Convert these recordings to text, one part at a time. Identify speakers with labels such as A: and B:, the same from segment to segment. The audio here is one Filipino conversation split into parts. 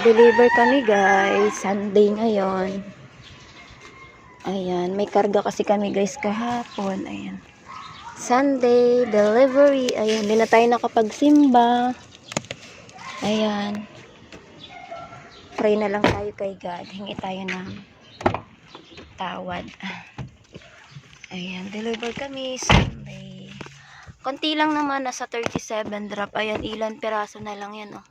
A: Nag-deliver kami guys. Sunday ngayon. Ayan. May karga kasi kami guys kahapon. Ayan. Sunday delivery. Ayan. Hindi na tayo nakapagsimba. Ayan. Pray na lang tayo kay God. Hingi tayo ng tawad. Ayan. Deliver kami Sunday. Konti lang naman. Nasa 37 drop. Ayan. Ilan piraso na lang yan oh.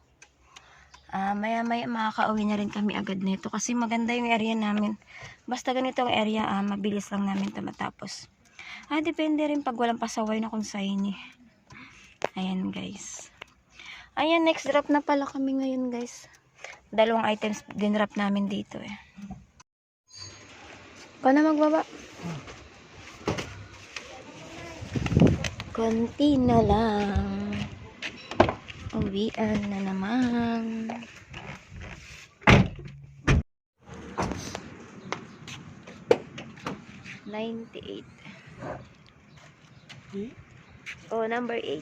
A: Maya-maya makaka-uwi na rin kami agad nito kasi maganda yung area namin. Basta ganitong area, mabilis lang namin ito matapos. Depende rin pag walang pasaway na kung saan eh. Ayan guys. Ayan, next drop na pala kami ngayon guys. Dalawang items din drop namin dito eh. Ikaw na magbaba. Konti na lang. Uwian na naman. $98. Oh, number 8.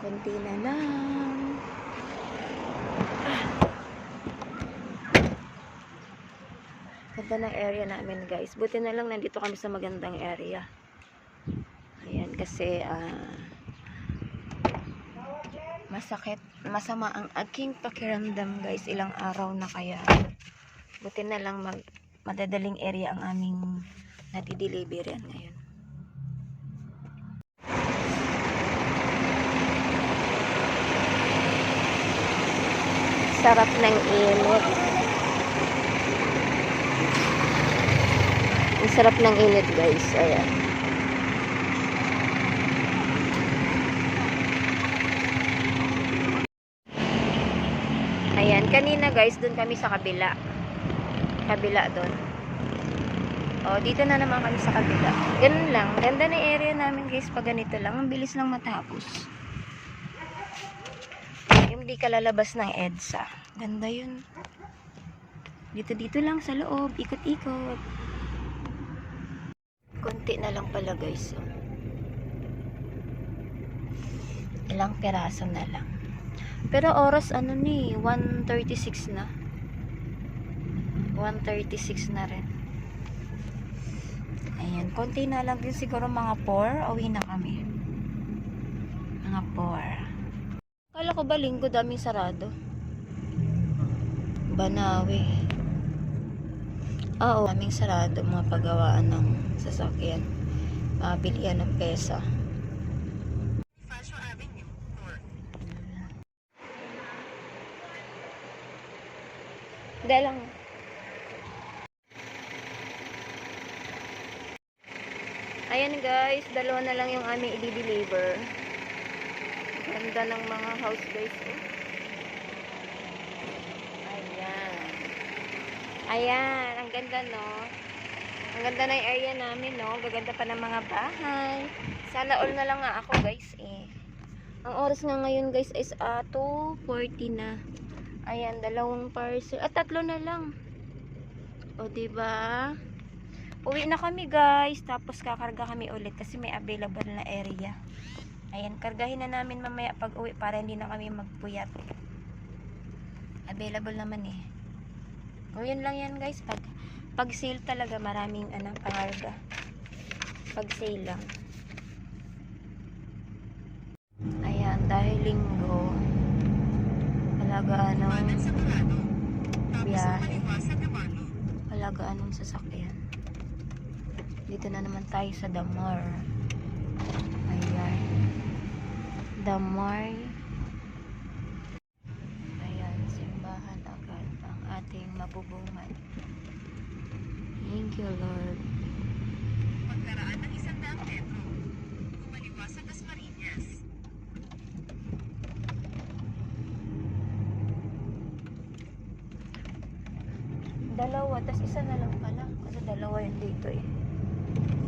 A: Konti na lang. Ganda ng area namin guys. Buti na lang nandito kami sa magandang area. Ayan kasi masama ang aking pakiramdam guys. Ilang araw na kaya. Buti na lang madadaling area ang aming nati-delivery ngayon. Sarap ng init. Ang sarap ng init guys. Ayan. Ayan. Kanina guys, dun kami sa kabila. Kabila dun. O, dito na naman kami sa kabila. Ganun lang. Ganda na area namin guys pag ganito lang. Ang bilis lang matapos. Yung di ka lalabas ng EDSA. Ganda yun. Dito lang sa loob. Ikot-ikot. Konti na lang pala guys. Ilang peraso na lang. Pero oras ano ni 1:36 na. 1:36 na rin. Ayan. Konti na lang din siguro mga 4. Uwi na kami. Mga 4. Kala ko ba linggo daming sarado? Banawi. Oo, daming sarado mga paggawaan ng sasakyan. Bilihan ng pesa. Dalang. Ayan guys, dalawa na lang yung aming i-deliver. Ganda ng mga house guys eh. Ayan, ang ganda no. Ang ganda na yung area namin no. Gaganda pa ng mga bahay. Sana all na lang nga ako guys eh. Ang oras nga ngayon guys is 2:40 na. Ayan, dalawang parcel. 3 na lang. O diba? Uwi na kami guys. Tapos kakarga kami ulit kasi may available na area. Ayan, kargahin na namin mamaya pag uwi para hindi na kami magpuyat. Available naman eh. O yun lang yan guys. Pag sale talaga maraming pangarga. Pag sale lang. Ayan, dahil linggo. Palagaan ng biyahe. Palagaan ng sasakyan. Dito na naman tayo sa Damar. Ayan. Damar. Ayan, simbahan agad ang ating mabubungan. Thank you, Lord.
B: Pagkaraan ng 100 metro, kumaliwa sa Dasmariñas.
A: Dalawa, tas isa na lang pala. Kasi dalawa yun dito eh.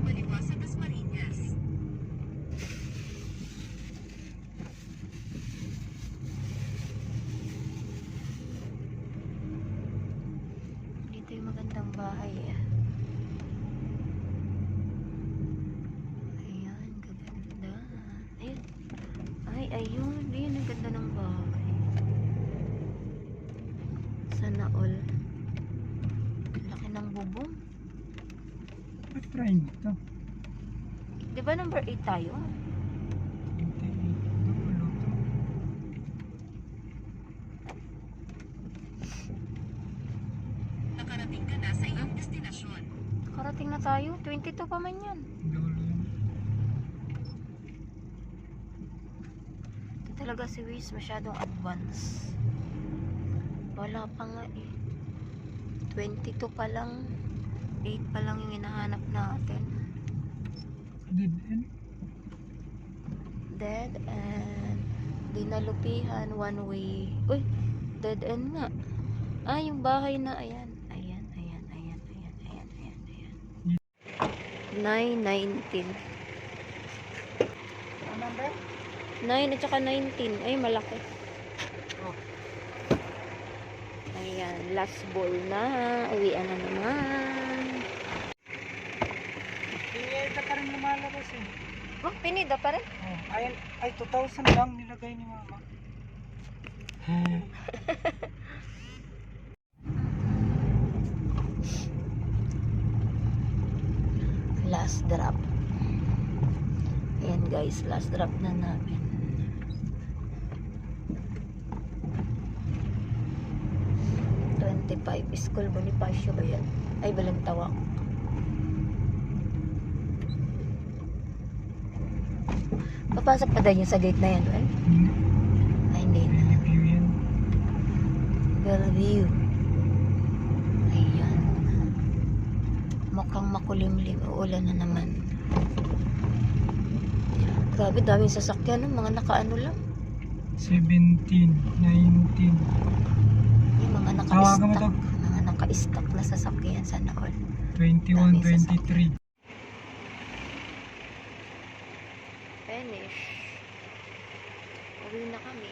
B: Kumaliwa sa Dasmariñas.
A: Dito yung magandang bahay eh. Ayan, gaganda. ayun. Ayun, ang ganda ng bahay. Sana all. Laki ng bubong.
C: Try nito.
A: Di ba number 8 tayo?
C: Dulo to.
B: Nakarating ka na sa iyong destinasyon.
A: Karating na tayo. 22 pa man yan.
C: Dulo yun.
A: Ito talaga si Wiz masyadong advance. Wala pa nga eh. 22 pa lang. 8 pa lang yung hinahanap natin.
C: Dead end.
A: Dead end. Dinalupihan. One way. Uy! Dead end nga. Ah, yung bahay na. Ayan. Ayan. Ayan. Ayan. Ayan. Ayan. Ayan. Ayan. 9:19.
C: Ano number?
A: 9 at saka 19. Ay, malaki.
C: Oh.
A: Ayan, last ball na. Uwian na naman.
C: Pinita pa rin lumalabas eh.
A: Oh, pinida pa rin.
C: Oh, ay 2,000 lang nilagay ni mama.
A: Last drop. Ayan guys, last drop na namin. School Bonifacio ba yan? Ay, Balintawak. Papasok pa din yung sa gate na yan, well? Ay, hindi na.
C: Review yan.
A: Bellevue. Ayan. Mukhang makulimlim. Uulan na naman. Grabe, daming sasakyan. No? Mga nakaano lang.
C: 17, 19.
A: Yung mga
C: Tawagan mo
A: naka-stock.
C: to.
A: Mga naka-stock na sasakyan sa all.
C: 21,
A: Daming sasakyan.
C: 23.
A: Finish. Uwi na kami.